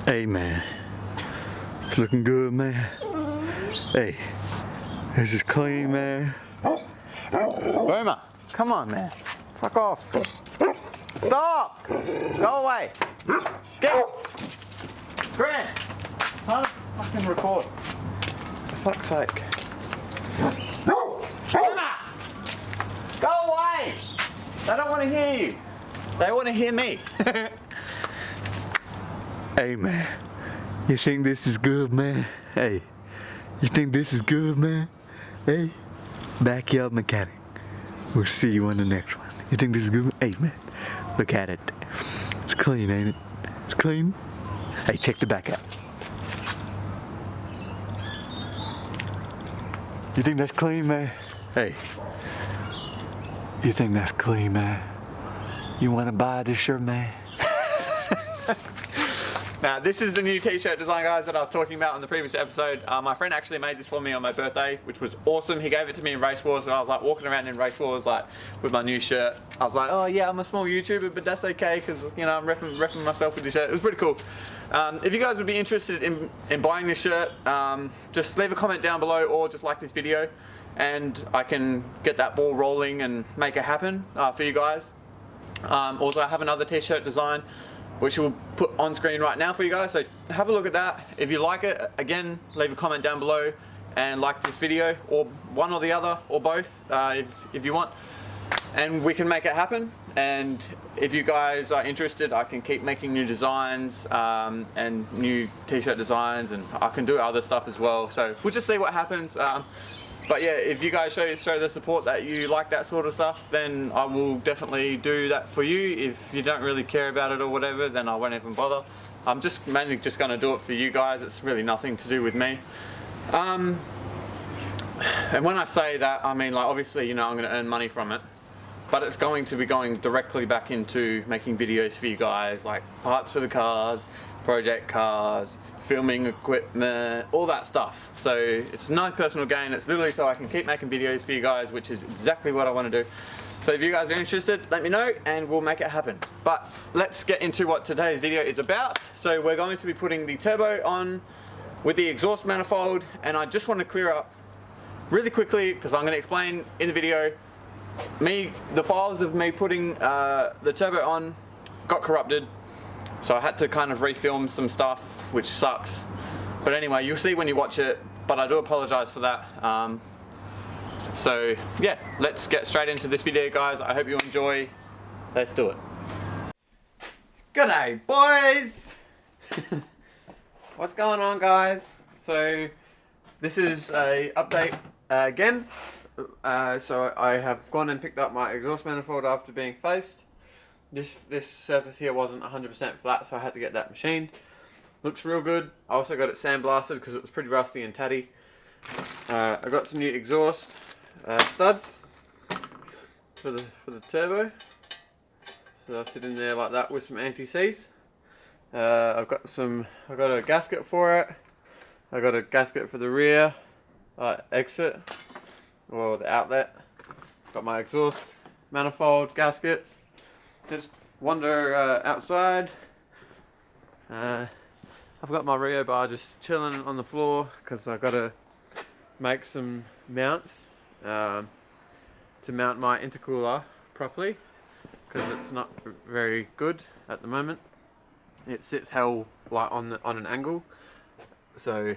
Hey man, it's looking good, man. Hey, this is clean, man. Boomer, come on, man. Fuck off. Stop! Go away. Get. Grant, can't fucking record. For fuck's sake. Boomer! Go away! They don't want to hear you. They want to hear me. Hey man, you think this is good, man? Hey, you think this is good, man? Hey, backyard mechanic. We'll see you on the next one. You think this is good? Hey man, look at it. It's clean, ain't it? It's clean. Hey, check the back out. You think that's clean, man? Hey, you think that's clean, man? You want to buy this shirt, man? Now, this is the new t-shirt design, guys, that I was talking about in the previous episode. My friend actually made this for me on my birthday, which was awesome. He gave it to me in Race Wars, and I was like walking around in Race Wars like with my new shirt. I was like, oh yeah, I'm a small YouTuber, but that's okay, because you know I'm repping myself with this shirt. It was pretty cool. If you guys would be interested in buying this shirt, just leave a comment down below or just like this video, and I can get that ball rolling and make it happen for you guys. Also, I have another t-shirt design which we'll put on screen right now for you guys, so have a look at that. If you like it, again, leave a comment down below and like this video, or one or the other, or both, if you want, and we can make it happen. And if you guys are interested, I can keep making new designs and new t-shirt designs, and I can do other stuff as well, so we'll just see what happens. But yeah, if you guys show the support that you like that sort of stuff, then I will definitely do that for you. If you don't really care about it or whatever, then I won't even bother. I'm just mainly just going to do it for you guys. It's really nothing to do with me. And when I say that, I mean, like, obviously, you know, I'm going to earn money from it, but it's going to be going directly back into making videos for you guys, like parts for the cars, project cars, filming equipment, all that stuff. So it's no personal gain, it's literally so I can keep making videos for you guys, which is exactly what I want to do. So if you guys are interested, let me know and we'll make it happen. But let's get into what today's video is about. So we're going to be putting the turbo on with the exhaust manifold, and I just want to clear up really quickly, because I'm going to explain in the video, the files of me putting the turbo on got corrupted. So I had to kind of refilm some stuff, which sucks. But anyway, you'll see when you watch it, but I do apologize for that. So yeah, let's get straight into this video, guys. I hope you enjoy. Let's do it. G'day, boys! What's going on, guys? So this is a update again. So I have gone and picked up my exhaust manifold after being faced. This surface here wasn't 100% flat, so I had to get that machined. Looks real good. I also got it sandblasted because it was pretty rusty and tatty. I got some new exhaust studs for the turbo. So they'll sit in there like that with some anti-seize. I've got a gasket for it. I got a gasket for the rear exit, or the outlet. Got my exhaust manifold gaskets. Just wander outside. I've got my Rio bar just chilling on the floor because I've got to make some mounts to mount my intercooler properly, because it's not very good at the moment. It sits held like on an angle, so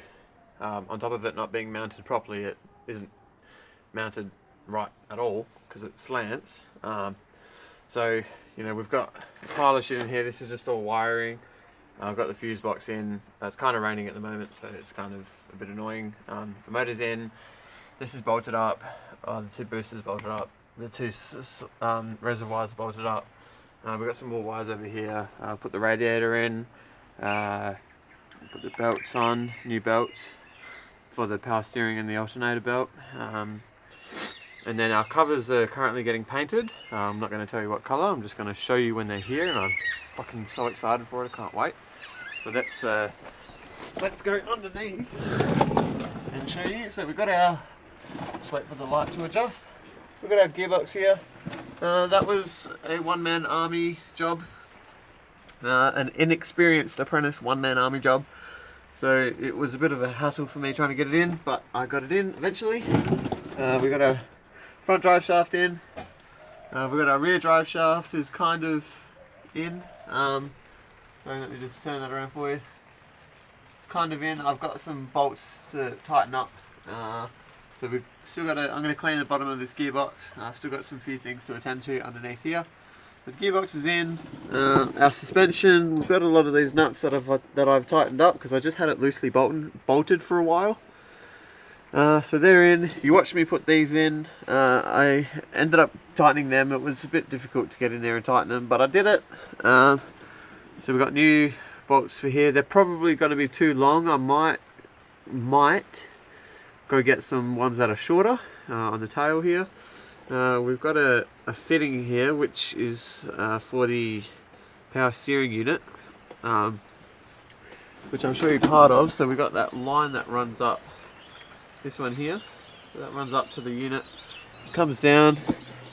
on top of it not being mounted properly, it isn't mounted right at all because it slants. So, you know, we've got a pile of shit in here. This is just all wiring. I've got the fuse box in. It's kind of raining at the moment, so it's kind of a bit annoying. The motor's in. This is bolted up. The two boosters bolted up. The two reservoirs bolted up. We've got some more wires over here. Put the radiator in. Put the belts on. New belts for the power steering and the alternator belt. And then our covers are currently getting painted. I'm not going to tell you what colour, I'm just going to show you when they're here, and I'm fucking so excited for it, I can't wait. So let's go underneath and show you. So we've got our, just wait for the light to adjust. We've got our gearbox here. That was a one-man army job. an inexperienced apprentice one-man army job. So it was a bit of a hassle for me trying to get it in, but I got it in eventually. We got a front drive shaft in. We got our rear drive shaft is kind of in. So let me just turn that around for you. It's kind of in. I've got some bolts to tighten up. So we've still got I'm going to clean the bottom of this gearbox. I've still got some few things to attend to underneath here. The gearbox is in. Our suspension, we've got a lot of these nuts that I've tightened up because I just had it loosely bolted for a while. So they're in. You watched me put these in. I ended up tightening them. It was a bit difficult to get in there and tighten them, but I did it. So we've got new bolts for here. They're probably going to be too long. I might go get some ones that are shorter on the tail here. We've got a fitting here which is for the power steering unit, which I'll show you part of. So we've got that line that runs up, this one here, so that runs up to the unit, comes down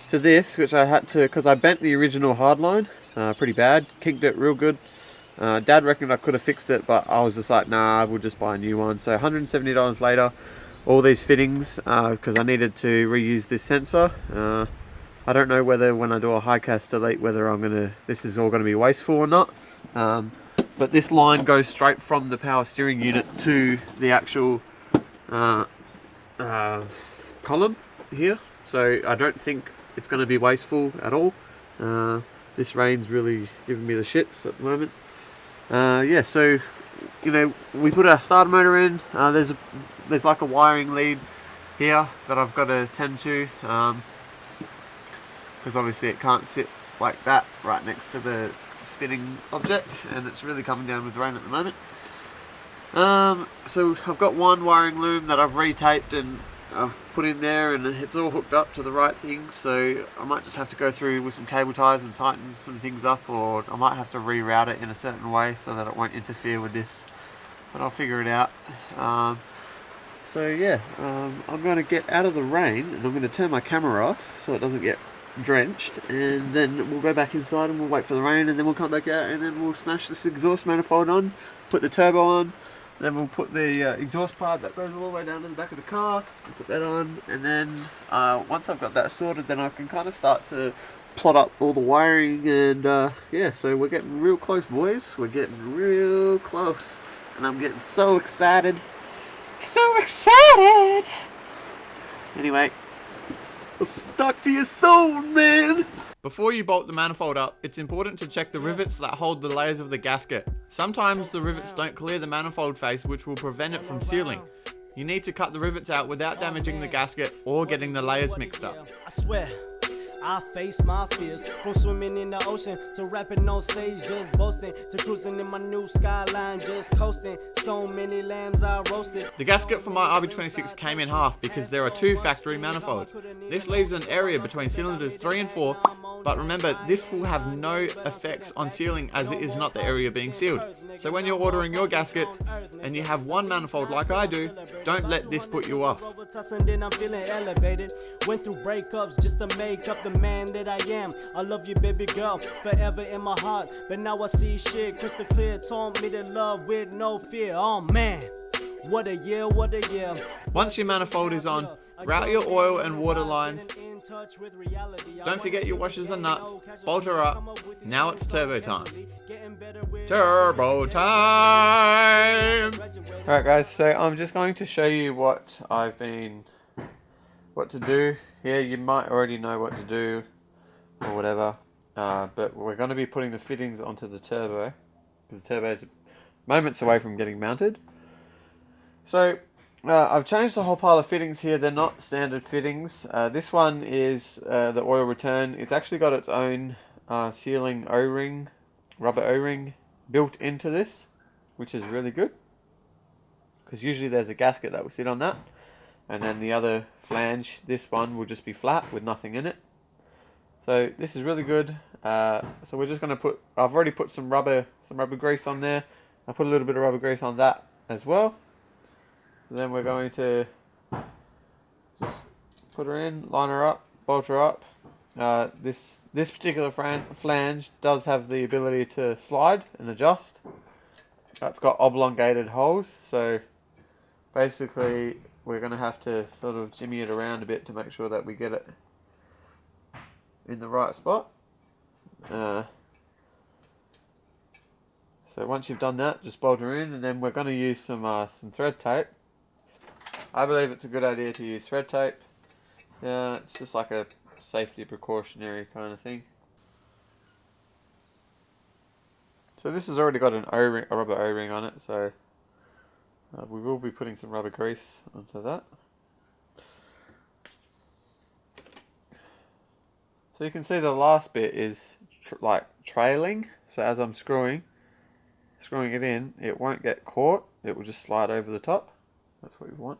to this, which I had to, because I bent the original hard line pretty bad, kinked it real good. Dad reckoned I could have fixed it, but I was just like, nah, we'll just buy a new one. So $170 later, all these fittings, because I needed to reuse this sensor. I don't know whether when I do a high cast delete whether this is all going to be wasteful or not. But this line goes straight from the power steering unit to the actual column here. So I don't think it's going to be wasteful at all. This rain's really giving me the shits at the moment. Yeah, so you know, we put our starter motor in. There's like a wiring lead here that I've got to tend to, because obviously it can't sit like that right next to the spinning object, and it's really coming down with rain at the moment. So I've got one wiring loom that I've retaped and I've put in there, and it's all hooked up to the right thing, so I might just have to go through with some cable ties and tighten some things up, or I might have to reroute it in a certain way so that it won't interfere with this, but I'll figure it out. So yeah, I'm going to get out of the rain and I'm going to turn my camera off so it doesn't get drenched, and then we'll go back inside and we'll wait for the rain, and then we'll come back out and then we'll smash this exhaust manifold on, put the turbo on, then we'll put the exhaust pipe that goes all the way down to the back of the car, we'll put that on, and then once I've got that sorted, then I can kind of start to plot up all the wiring, and yeah, so we're getting real close, boys. We're getting real close, and I'm getting so excited. So excited! Anyway, stuck to your soul, man! Before you bolt the manifold up, it's important to check the rivets that hold the layers of the gasket. Sometimes the rivets don't clear the manifold face, which will prevent it from sealing. You need to cut the rivets out without damaging the gasket or getting the layers mixed up. I swear, I face my fears, from swimming in the ocean to rapping on stage, just boasting, to cruising in my new Skyline, just coasting. So many lambs I roasted. The gasket for my RB26 came in half because there are two factory manifolds. This leaves an area between cylinders 3 and 4, but remember, this will have no effects on sealing as it is not the area being sealed. So when you're ordering your gaskets and you have one manifold like I do, don't let this put you off. Then I'm feeling elevated. Went through breakups just to make up the man that I am. I love you, baby girl, forever in my heart. But now I see shit crystal clear. Taught me to love with no fear. Oh man, what a year, what a year. Once your manifold is on, route your oil and water lines. Don't forget your washers and nuts. Bolt her up. Now it's turbo time. Turbo time! Alright guys, so I'm just going to show you what to do here. You might already know what to do or whatever, but we're going to be putting the fittings onto the turbo because the turbo is moments away from getting mounted. So I've changed the whole pile of fittings here. They're not standard fittings. This one is the oil return. It's actually got its own sealing O-ring, rubber O-ring built into this, which is really good because usually there's a gasket that will sit on that, and then the other flange, this one will just be flat with nothing in it. So this is really good. So we're just going to put, I've already put some rubber grease on there. I put a little bit of rubber grease on that as well. So then we're going to just put her in, line her up, bolt her up, This particular flange does have the ability to slide and adjust. It's got oblongated holes, so basically we're going to have to sort of jimmy it around a bit to make sure that we get it in the right spot. So once you've done that, just bolt her in, and then we're going to use some thread tape. I believe it's a good idea to use thread tape. It's just like a safety precautionary kind of thing. So this has already got an O-ring, a rubber O-ring on it, so we will be putting some rubber grease onto that. So you can see the last bit is like trailing, so as I'm screwing it in, it won't get caught, it will just slide over the top. That's what we want.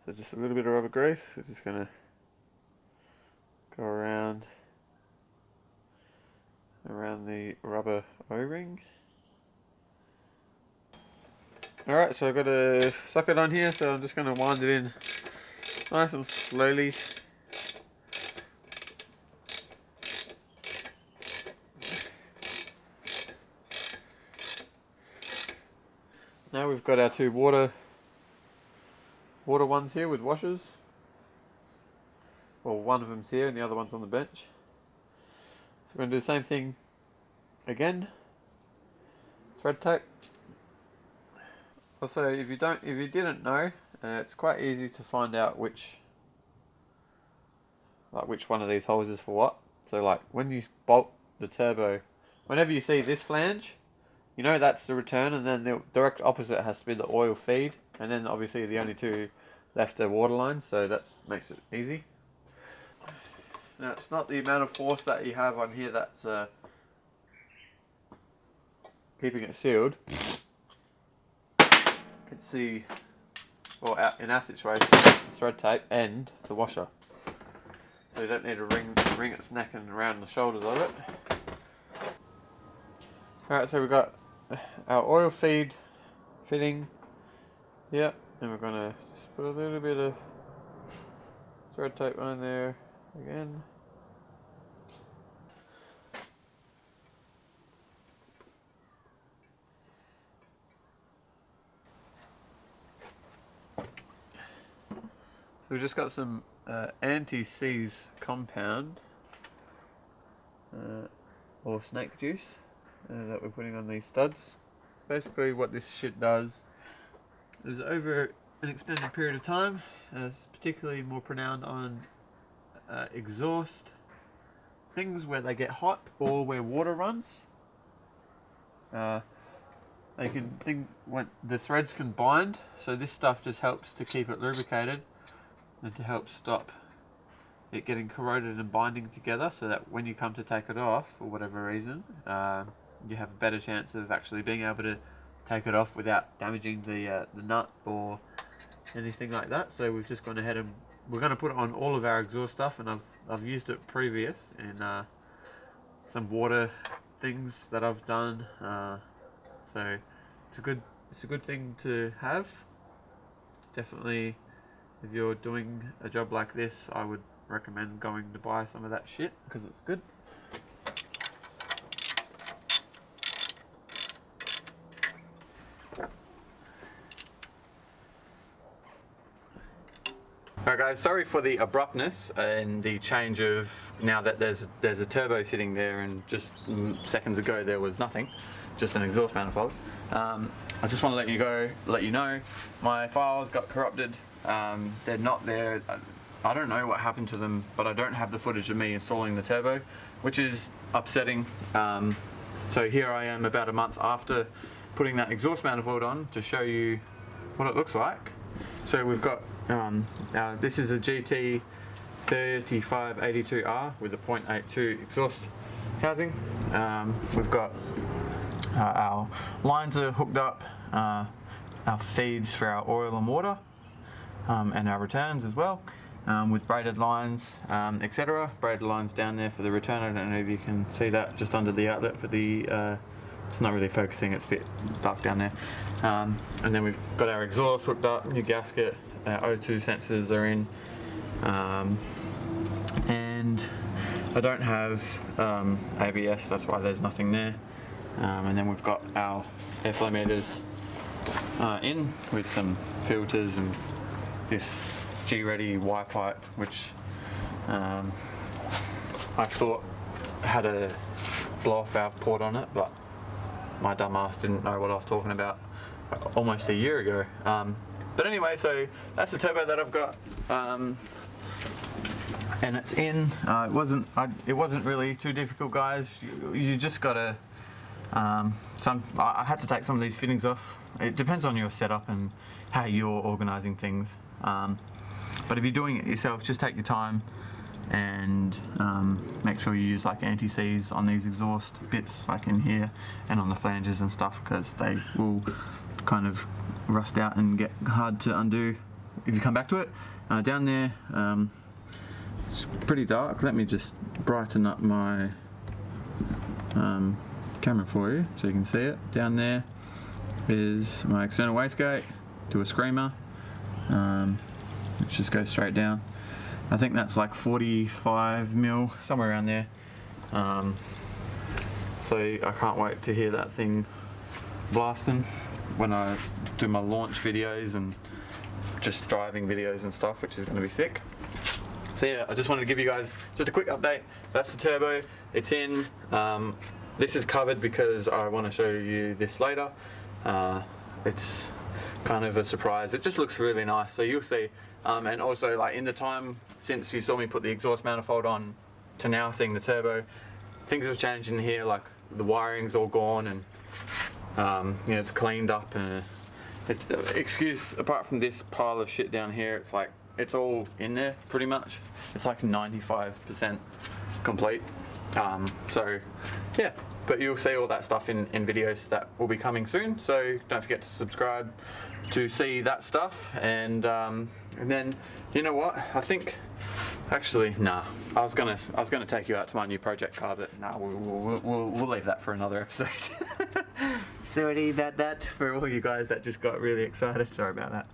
So just a little bit of rubber grease, we're just going to go around the rubber O-ring. Alright, so I've got a socket on here, so I'm just going to wind it in nice and slowly. Now we've got our two water ones here with washers. Well, one of them's here and the other one's on the bench. So we're going to do the same thing again. Thread tape. Also, if you didn't know, it's quite easy to find out which one of these holes is for what. So like when you bolt the turbo, whenever you see this flange, you know that's the return, and then the direct opposite has to be the oil feed, and then obviously the only two left are water lines, so that makes it easy. Now it's not the amount of force that you have on here that's keeping it sealed. It's the, well, in our situation, it's the thread tape and the washer. So you don't need to wring its neck and around the shoulders of it. Alright, so we've got our oil feed fitting. Yep, and we're gonna just put a little bit of thread tape on there again. So we've just got some anti-seize compound or snake juice that we're putting on these studs. Basically what this shit does is over an extended period of time, it's particularly more pronounced on exhaust, things where they get hot or where water runs. They can think when the threads can bind, so this stuff just helps to keep it lubricated and to help stop it getting corroded and binding together, so that when you come to take it off for whatever reason, you have a better chance of actually being able to take it off without damaging the nut or anything like that. So we've just gone ahead and we're going to put it on all of our exhaust stuff, and I've used it previous in some water things that I've done. So it's a good thing to have. Definitely, if you're doing a job like this, I would recommend going to buy some of that shit because it's good. Alright guys, sorry for the abruptness and the change of, now that there's a turbo sitting there and just seconds ago there was nothing, just an exhaust manifold. I just want to let you know, my files got corrupted. They're not there. I don't know what happened to them, but I don't have the footage of me installing the turbo, which is upsetting. So here I am about a month after putting that exhaust manifold on to show what it looks like. So we've got, this is a GT3582R with a 0.82 exhaust housing. We've got our lines are hooked up, our feeds for our oil and water, and our returns as well, with braided lines, etc. Braided lines down there for the return. I don't know if you can see that just under the outlet for the It's not really focusing, it's a bit dark down there. And then we've got our exhaust hooked up, new gasket, our O2 sensors are in. And I don't have ABS, that's why there's nothing there. And then we've got our airflow meters in with some filters and this G-Ready Y pipe, which I thought had a blow-off valve port on it, but my dumb ass didn't know what I was talking about almost a year ago. But anyway, so that's the turbo that I've got, and it's in. It wasn't really too difficult, guys. You just gotta. I had to take some of these fittings off. It depends on your setup and how you're organising things. But if you're doing it yourself, just take your time and make sure you use like anti-seize on these exhaust bits, like in here and on the flanges and stuff, because they will kind of rust out and get hard to undo if you come back to it. Down there, it's pretty dark. Let me just brighten up my camera for you so you can see it. Down there is my external wastegate to a screamer, which just goes straight down. I think that's like 45 mil, somewhere around there. So I can't wait to hear that thing blasting when I do my launch videos and just driving videos and stuff, which is going to be sick. So yeah, I just wanted to give you guys just a quick update. That's the turbo, it's in. This is covered because I want to show you this later. It's kind of a surprise. It just looks really nice, so you'll see. And also, like, in the time since you saw me put the exhaust manifold on to now seeing the turbo, things have changed in here. Like, the wiring's all gone, and you know, it's cleaned up, and it's apart from this pile of shit down here, it's like it's all in there pretty much. It's like 95% complete. So yeah, but you'll see all that stuff in videos that will be coming soon, so don't forget to subscribe to see that stuff. And then, you know what, I think actually, nah, I was gonna take you out to my new project car, but nah, we'll leave that for another episode. Sorry about that for all you guys that just got really excited. Sorry about that.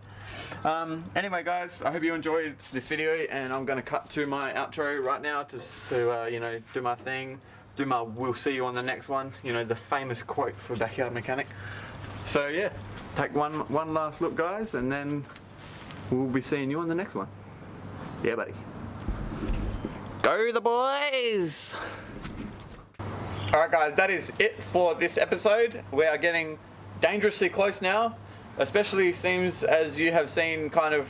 Anyway, guys, I hope you enjoyed this video, and I'm going to cut to my outro right now to you know, do my thing, we'll see you on the next one, you know, the famous quote for Backyard Mechanic. So yeah, take one last look, guys, and then we'll be seeing you on the next one. Yeah, buddy. Go the boys! Alright guys, that is it for this episode. We are getting dangerously close now. Especially seems as you have seen kind of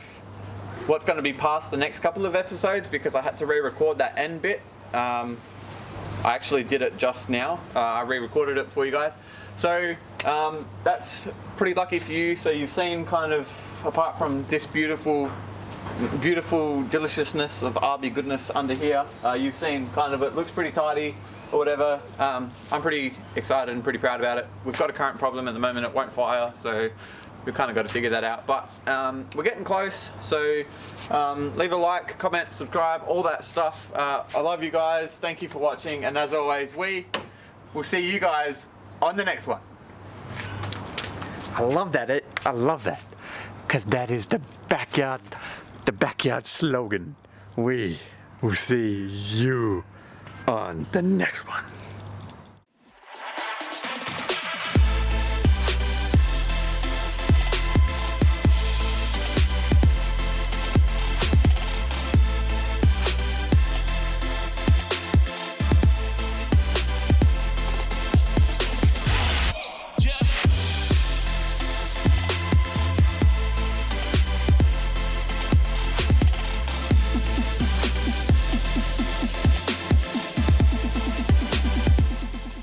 what's going to be past the next couple of episodes, because I had to re-record that end bit. I actually did it just now. I re-recorded it for you guys. So that's pretty lucky for you. So you've seen kind of, apart from this beautiful deliciousness of RB goodness under here, you've seen kind of it looks pretty tidy or whatever. I'm pretty excited and pretty proud about it. We've got a current problem at the moment, it won't fire, so we've kind of got to figure that out, but we're getting close. So leave a like, comment, subscribe, all that stuff. I love you guys, thank you for watching, and as always, we will see you guys on the next one. I love that, because that is the backyard slogan. We will see you on the next one.